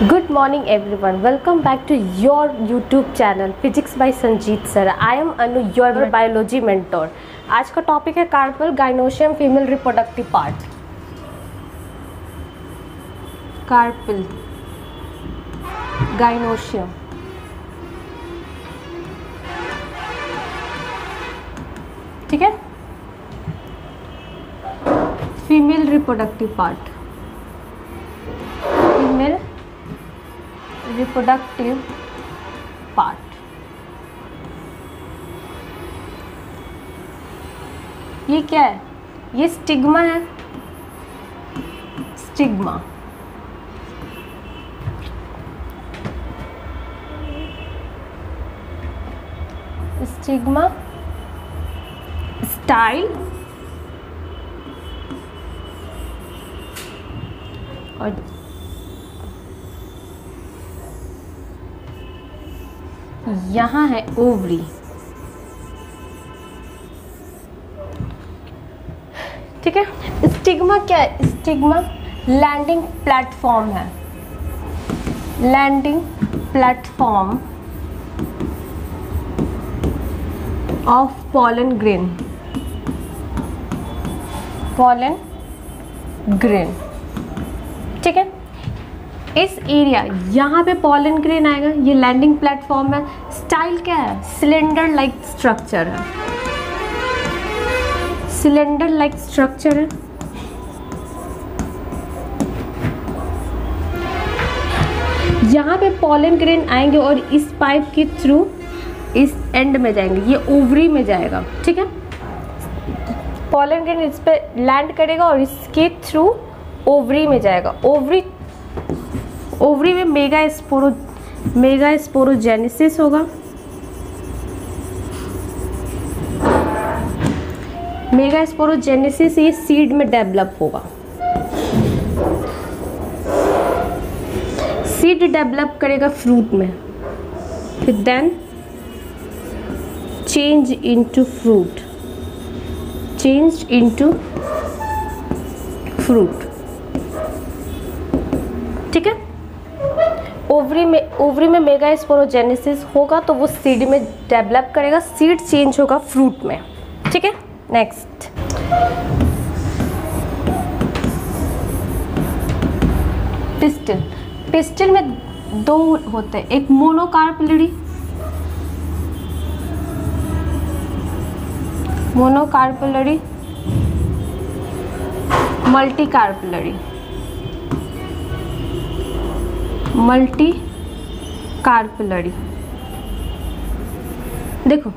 Good morning everyone. Welcome back to your YouTube channel Physics by Sanjeet sir. I am Anu, your biology mentor. आज का topic है carpel gynoecium female reproductive part. Carpel gynoecium ठीक है, female reproductive part, female reproductive part. ये क्या है? ये stigma है. स्टिग्मा स्टिग्मा स्टाइल और यहाँ है ओवरी. ठीक है. स्टिग्मा क्या है? स्टिग्मा लैंडिंग प्लेटफॉर्म है. Landing platform of pollen grain. Pollen grain ठीक है. इस एरिया यहाँ पे पॉलन ग्रेन आएगा. ये लैंडिंग प्लेटफॉर्म है. स्टाइल क्या है? सिलेंडर लाइक स्ट्रक्चर है. सिलेंडर लाइक स्ट्रक्चर है. यहाँ पे पॉलन ग्रेन आएंगे और इस पाइप के थ्रू इस एंड में जाएंगे. ये ओवरी में जाएगा. ठीक है. पॉलन ग्रेन इस पे लैंड करेगा और इसके थ्रू ओवरी में जाएगा. ओवरी में मेगा स्पोरोजेनेसिस होगा. मेगा स्पोरोजेनेसिस ये सीड में डेवलप होगा. सीड डेवलप करेगा फ्रूट में, फिर then change into fruit. Change into fruit ठीक है. ओवरी में मेगा स्पोरोजेनेसिस होगा तो वो सीड में डेवलप करेगा. सीड चेंज होगा फ्रूट में. ठीक है. Next pistil. पिस्टिल में दो होते हैं. एक monocarpellary, monocarpellary, multicarpellary. Multicarpellary. देखो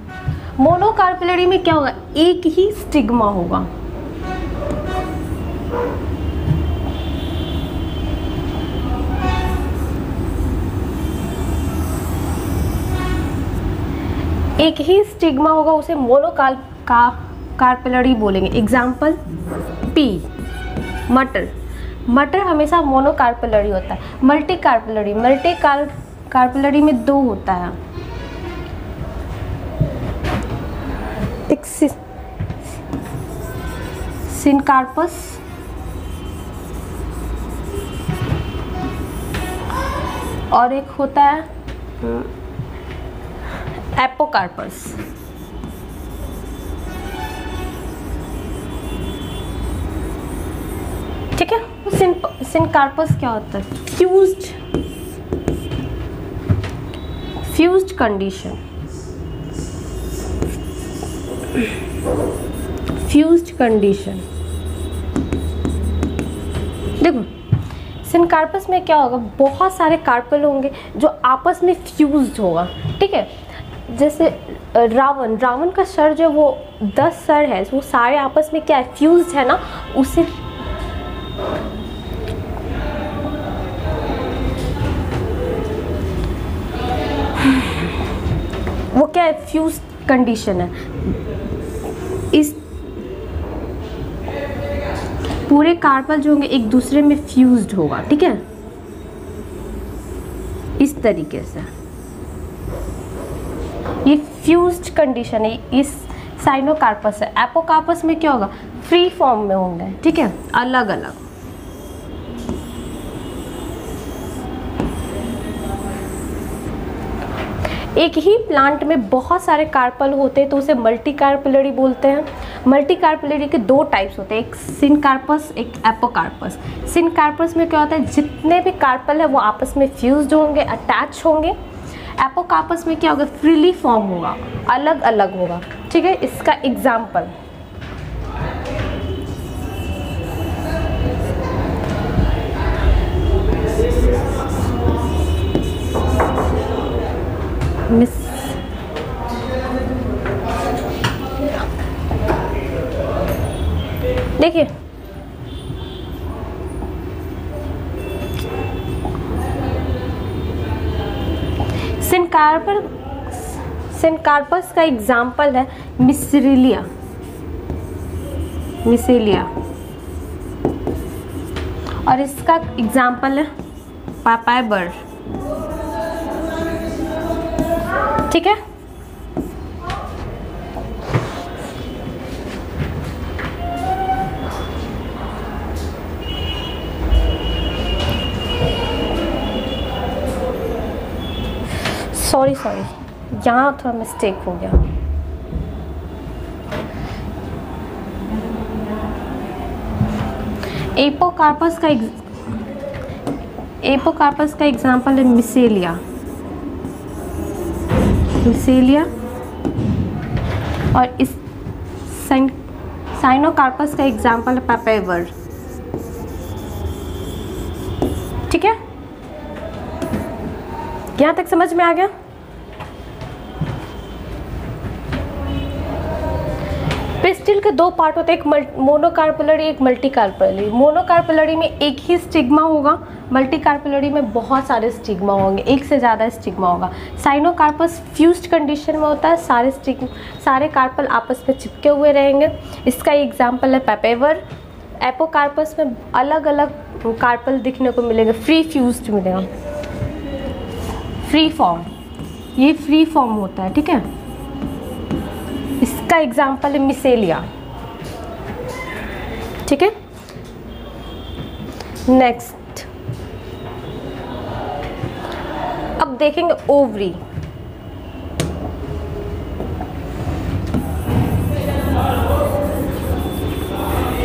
मोनोकार्पेलरी में क्या होगा? एक ही स्टिग्मा होगा. एक ही स्टिग्मा होगा, उसे मोनोकार्पेलरी बोलेंगे. Example P. मटर. मटर हमेशा मोनोकार्पेलरी होता है. मल्टीकार्पेलरी में दो होता है. एक सिनकार्पस और एक होता है एपोकार्पस. ठीक है. सिनकार्पस क्या होता है? Fused condition. Fused condition. देखो सिनकार्पस में क्या होगा? बहुत सारे कार्पल होंगे जो आपस में फ्यूज्ड होगा. ठीक है. जैसे रावण का सर जो वो 10 सर है, वो सारे आपस में क्या है? फ्यूज्ड है ना. उसे वो क्या है? फ्यूज कंडीशन है. इस पूरे कार्पल जो होंगे एक दूसरे में फ्यूज्ड होगा. ठीक है. इस तरीके से ये फ्यूज्ड कंडीशन है. इस साइनोकार्पस है. एपोकार्पस में क्या होगा? फ्री फॉर्म में होंगे. ठीक है. अलग अलग. एक ही प्लांट में बहुत सारे कार्पल होते हैं तो उसे मल्टी कार्पलरी बोलते हैं। मल्टी कार्पलरी के दो टाइप्स होते हैं, एक सिनकार्पस, एक एपोकार्पस। सिनकार्पस में क्या होता है, जितने भी कार्पल है वो आपस में फ्यूज्ड होंगे, अटैच होंगे। एपोकार्पस में क्या होगा, फ्रीली फॉर्म होगा, अलग अलग होगा। ठीक है, इसका एग्जाम्पल देखिए, सिनकार्पस का एग्जाम्पल है मिसेलिया। और इसका एग्जाम्पल है पापायर। ठीक है, सॉरी यहाँ थोड़ा मिस्टेक हो गया। एपोकार्पस का एग्जाम्पल है मिसेलिया। और इस साइनोकार्पस का एग्जाम्पल है पापायर। ठीक है, यहाँ तक समझ में आ गया? पिस्टिल के दो पार्ट होते हैं, एक मोनोकार्पलरी, एक मल्टीकार्पलरी। मोनोकार्पलरी में एक ही स्टिग्मा होगा, मल्टीकार्पलरी में बहुत सारे स्टिग्मा होंगे, एक से ज़्यादा स्टिग्मा होगा। साइनोकार्पस फ्यूज्ड कंडीशन में होता है, सारे कार्पल आपस में चिपके हुए रहेंगे। इसका एग्जाम्पल है पापायर। एपोकार्पस में अलग अलग कार्पल दिखने को मिलेंगे, फ्री फ्यूज्ड मिलेगा, फ्री फॉर्म, ये फ्री फॉर्म होता है। ठीक है, इसका एग्जाम्पल है मिसेलिया। ठीक है, नेक्स्ट अब देखेंगे ओवरी।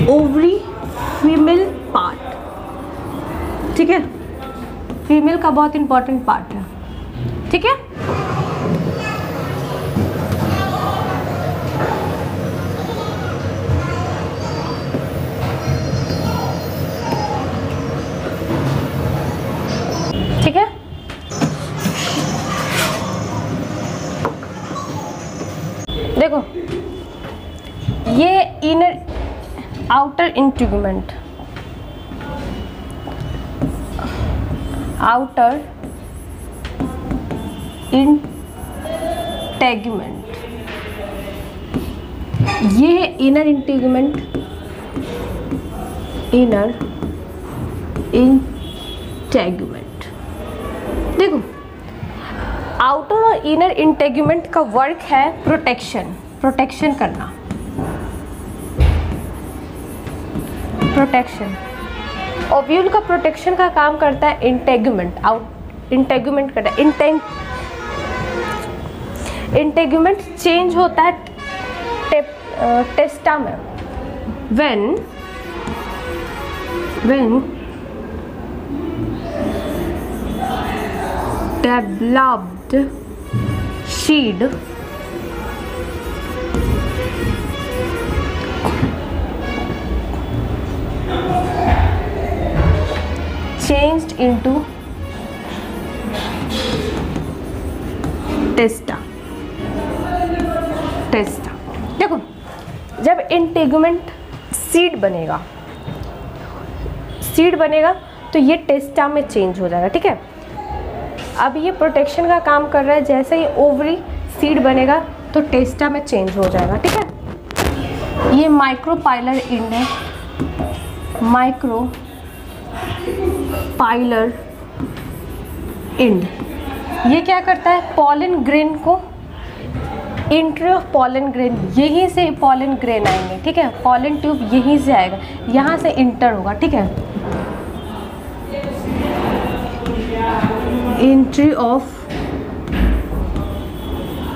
Ovary female part. ठीक है, फीमेल का बहुत इंपॉर्टेंट पार्ट है। ठीक है, ठीक है, देखो ये inner outer integument, outer integument, ये है इनर इंटीग्यूमेंट, इनर इंटेगुमेंट। देखो, आउटर और इनर इंटेगुमेंट का वर्क है प्रोटेक्शन करना, प्रोटेक्शन। ओव्यूल का प्रोटेक्शन का काम करता है इंटेगुमेंट, इंटेगुमेंट करता है। इंटेगुमेंट चेंज होता है टेस्टा में, when developed seed changed into टेस्टा। देखो, जब इंटेगुमेंट सीड बनेगा तो ये टेस्टा में चेंज हो जाएगा। ठीक है, अब ये प्रोटेक्शन का काम कर रहा है, जैसे ही ओवरी सीड बनेगा तो टेस्टा में चेंज हो जाएगा। ठीक है, ये माइक्रोपाइलर इंड है, माइक्रोपाइलर इंड। ये क्या करता है, पॉलन ग्रेन को, एंट्री ऑफ पॉलन ग्रेन, यहीं से पॉलन ग्रेन आएंगे। ठीक है, पॉलन ट्यूब यहीं से आएगा, यहाँ से इंटर होगा। ठीक है, एंट्री ऑफ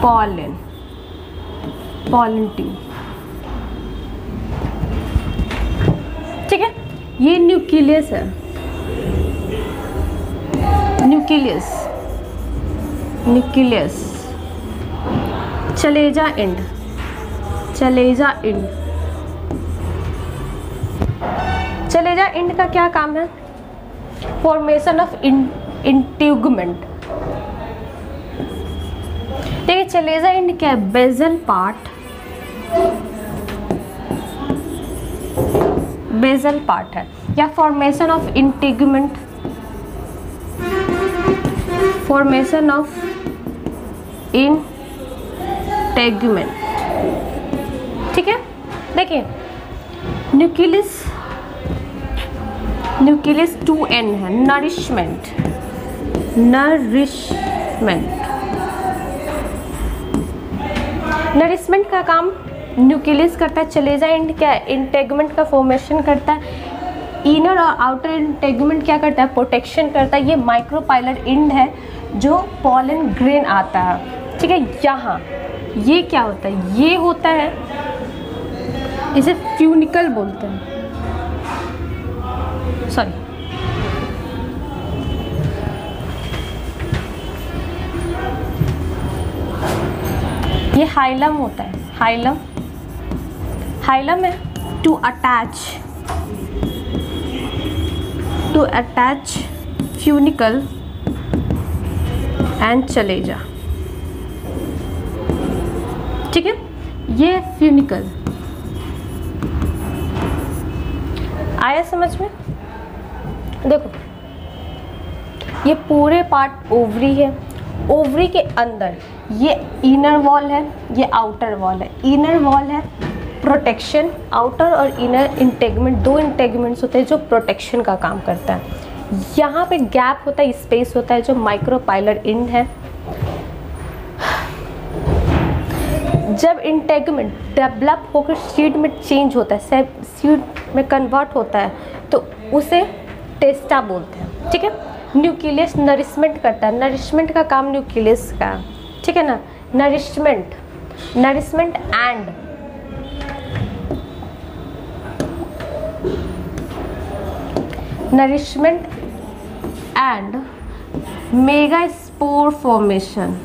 पॉलन ट्यूब, ठीक है। ये न्यूक्लियस है, nucleus, chalaza end, chalaza end का क्या काम है? Formation of integument. देखिए चलेजा एंड क्या है? बेजल पार्ट है, या फॉर्मेशन ऑफ इंटीगुमेंट, ठीक है। देखिए न्यूक्लियस 2n है, नरिशमेंट। नरिशमेंट का काम न्यूक्लियस करता है। चलेजा एंड क्या है? इंटेगुमेंट का फॉर्मेशन करता है। इनर और आउटर इंटेगुमेंट क्या करता है? प्रोटेक्शन करता है। ये माइक्रोपाइलर एंड है जो पॉलन ग्रेन आता है, ठीक है। यहाँ ये क्या होता है? ये होता है, इसे फ्यूनिकल बोलते हैं, सॉरी, ये हाइलम होता है, हाइलम है to attach funicle and chalaza, ठीक है। ये फ्यूनिकल आया समझ में? देखो ये पूरे पार्ट ओवरी है, ओवरी के अंदर ये इनर वॉल है, ये आउटर वॉल है। इनर वॉल है प्रोटेक्शन, आउटर और इनर इंटेगमेंट, दो इंटेगमेंट्स होते हैं जो प्रोटेक्शन का काम करता है। यहाँ पे गैप होता है, स्पेस होता है जो माइक्रोपाइलर एंड है। जब इंटेगमेंट डेवलप होकर सीड में चेंज होता है, सीड में कन्वर्ट होता है, तो उसे टेस्टा बोलते हैं, ठीक है। न्यूक्लियस नरिशमेंट करता है, नरिशमेंट का काम न्यूक्लियस का, ठीक है ना। Nourishment and mega spore formation,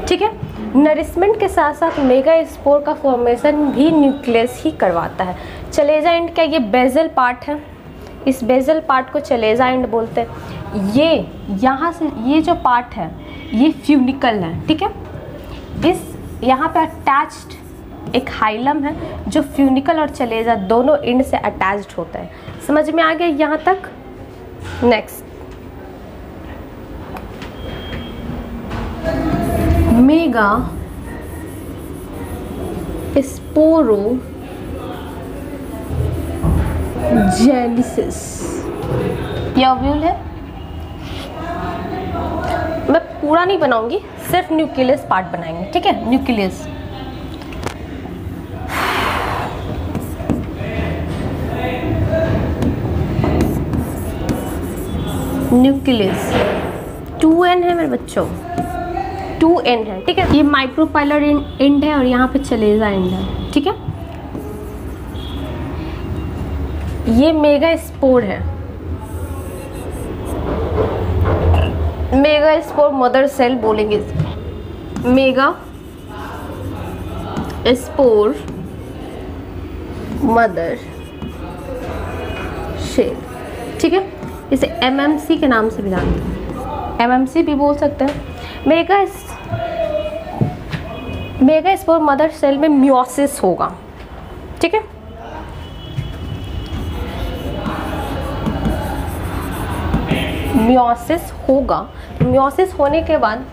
ठीक है। नरिशमेंट के साथ साथ मेगा स्पोर का फॉर्मेशन भी न्यूक्लियस ही करवाता है। चलेजा एंड क्या? ये बेजल पार्ट है, इस बेजल पार्ट को चलेजा एंड बोलते हैं। ये यहाँ से ये जो पार्ट है ये फ्यूनिकल है, ठीक है। इस यहाँ पे अटैच्ड एक हाइलम है जो फ्यूनिकल और चलेजा दोनों एंड से अटैच्ड होता है। समझ में आ गया यहाँ तक? नेक्स्ट मेगा स्पोरोजेनेसिस, ये ओव्यूल है। मैं पूरा नहीं बनाऊंगी, सिर्फ न्यूक्लियस पार्ट बनाएंगे, ठीक है। न्यूक्लियस न्यूक्लियस 2n है मेरे बच्चों, 2n है, ठीक है। ये माइक्रोपाइलर एंड है और यहाँ पे चलेजा एंड है, ठीक है। ये मेगा स्पोर है, मेगा स्पोर मदर सेल बोलेंगे, मेगा स्पोर मदर सेल, ठीक है। इसे MMC के नाम से भी जानते हैं, MMC भी बोल सकते हैं। मेगा स्पोर मदर सेल में मियोसिस होगा, ठीक है। मियोसिस होगा, तो मियोसिस होने के बाद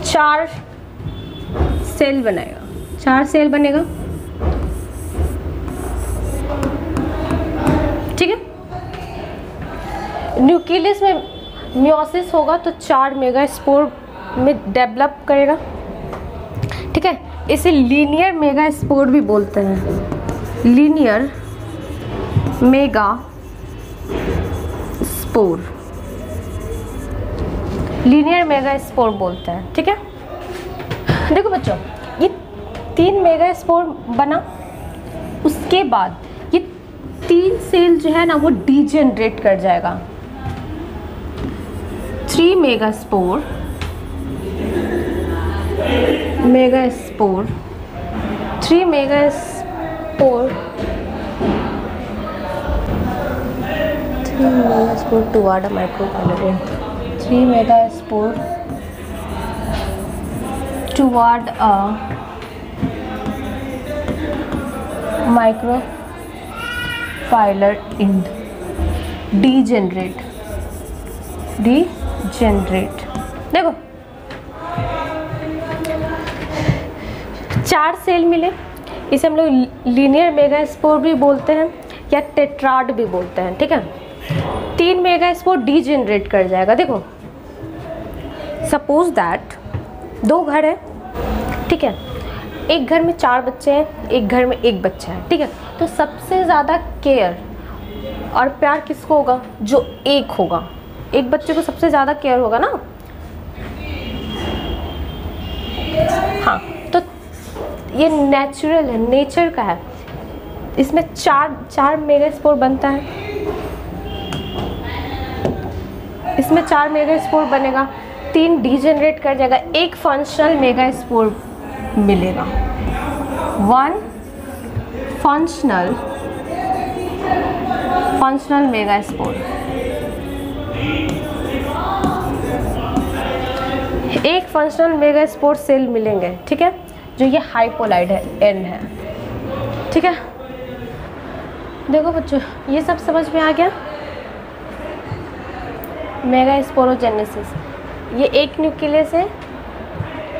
4 सेल बनाएगा, 4 सेल बनेगा, ठीक है। न्यूक्लियस में मियोसिस होगा तो 4 मेगा स्पोर में डेवलप करेगा, ठीक है। इसे लीनियर मेगा स्पोर भी बोलते हैं, linear mega spore, linear mega spore बोलते हैं, ठीक है। देखो बच्चों, ये 3 मेगा स्पोर बना, उसके बाद ये 3 सेल जो है ना वो डीजेनरेट कर जाएगा। 3 mega spore, 3 mega spore toward a microfilament, 3 mega spore toward a microfilar end, degenerate। देखो 4 सेल मिले, इसे हम लोग लीनियर मेगा स्पोर भी बोलते हैं या टेट्राड भी बोलते हैं, ठीक है। 3 मेगा स्पोर डीजेनरेट कर जाएगा। देखो सपोज दैट 2 घर है, ठीक है, एक घर में 4 बच्चे हैं, एक घर में 1 बच्चा है, ठीक है। तो सबसे ज़्यादा केयर और प्यार किसको होगा? जो एक होगा, एक बच्चे को सबसे ज़्यादा केयर होगा ना। हाँ, तो ये नेचुरल है, नेचर का है। इसमें 4 मेगा स्पोर बनता है, इसमें 4 मेगा स्पोर बनेगा, 3 डीजेनरेट कर जाएगा, 1 फंक्शनल मेगा स्पोर मिलेगा। 1 functional mega spore, 1 functional mega spore cell मिलेंगे, ठीक है, जो ये हाइपोलाइड है, N है, ठीक है। देखो बच्चों, ये सब समझ में आ गया। मेगा स्पोरोजेनेसिस, ये एक न्यूक्लियस है,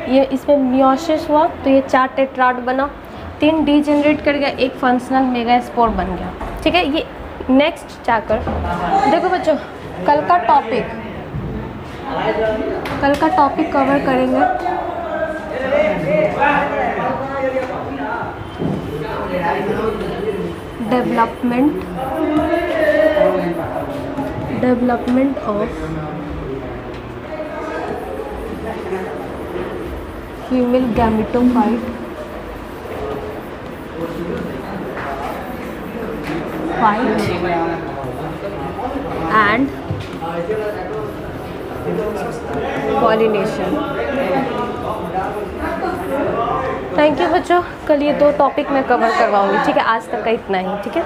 ये इसमें मियोसिस हुआ तो ये 4 टेट्राड बना, 3 डीजेनरेट कर गया, 1 फंक्शनल मेगा स्पोर बन गया, ठीक है। ये नेक्स्ट चैप्टर। देखो बच्चों, कल का टॉपिक कवर करेंगे development of female gametophyte and pollination. Thank you बच्चों, कल ये 2 टॉपिक मैं कवर करवाऊंगी, ठीक है। आज तक का इतना ही, ठीक है।